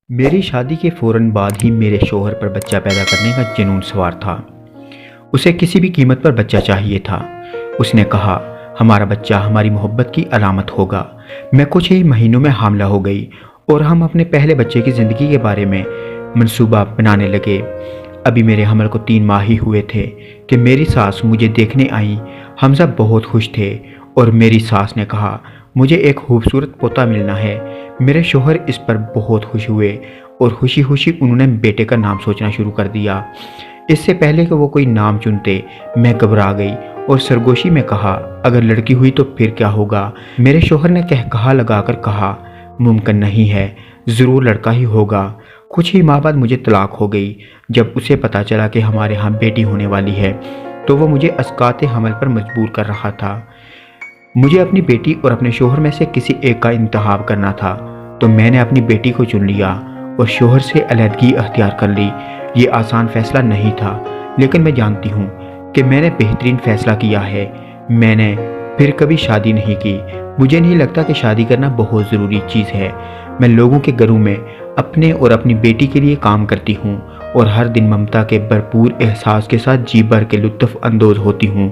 मेरी शादी के फ़ौरन बाद ही मेरे शौहर पर बच्चा पैदा करने का जुनून सवार था। उसे किसी भी कीमत पर बच्चा चाहिए था। उसने कहा, हमारा बच्चा हमारी मोहब्बत की अलामत होगा। मैं कुछ ही महीनों में हामिला हो गई और हम अपने पहले बच्चे की ज़िंदगी के बारे में मंसूबा बनाने लगे। अभी मेरे हमल को 3 माह ही हुए थे कि मेरी सास मुझे देखने आई। हम सब बहुत खुश थे और मेरी सास ने कहा, मुझे एक खूबसूरत पोता मिलना है। मेरे शौहर इस पर बहुत खुश हुए और खुशी खुशी उन्होंने बेटे का नाम सोचना शुरू कर दिया। इससे पहले कि वो कोई नाम चुनते, मैं घबरा गई और सरगोशी में कहा, अगर लड़की हुई तो फिर क्या होगा। मेरे शौहर ने कहा लगाकर कहा, मुमकिन नहीं है, ज़रूर लड़का ही होगा। कुछ ही माह बाद मुझे तलाक हो गई। जब उसे पता चला कि हमारे यहाँ बेटी होने वाली है तो वो मुझे अस्काते हमल पर मजबूर कर रहा था। मुझे अपनी बेटी और अपने शौहर में से किसी एक का इंतखाब करना था, तो मैंने अपनी बेटी को चुन लिया और शौहर से अलहदगी अख्तियार कर ली। ये आसान फैसला नहीं था, लेकिन मैं जानती हूँ कि मैंने बेहतरीन फ़ैसला किया है। मैंने फिर कभी शादी नहीं की। मुझे नहीं लगता कि शादी करना बहुत ज़रूरी चीज़ है। मैं लोगों के घरों में अपने और अपनी बेटी के लिए काम करती हूँ और हर दिन ममता के भरपूर एहसास के साथ जी भर के लुत्फ़ अंदोज़ होती हूँ।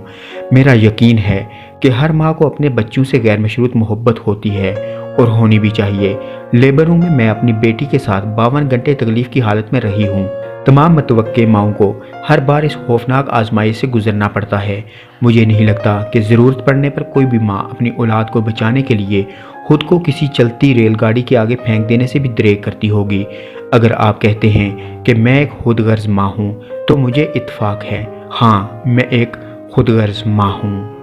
मेरा यकीन है कि हर माँ को अपने बच्चों से गैर मशरूत मोहब्बत होती है और होनी भी चाहिए। लेबर रूम में मैं अपनी बेटी के साथ 52 घंटे तकलीफ़ की हालत में रही हूँ। तमाम मतवक्के माँओं को हर बार इस खौफनाक आजमाइश से गुजरना पड़ता है। मुझे नहीं लगता कि ज़रूरत पड़ने पर कोई भी माँ अपनी औलाद को बचाने के लिए खुद को किसी चलती रेलगाड़ी के आगे फेंक देने से भी दरेक करती होगी। अगर आप कहते हैं कि मैं एक खुदगर्ज माँ हूँ तो मुझे इत्तेफाक है। हाँ, मैं एक खुदगर्ज माँ हूँ।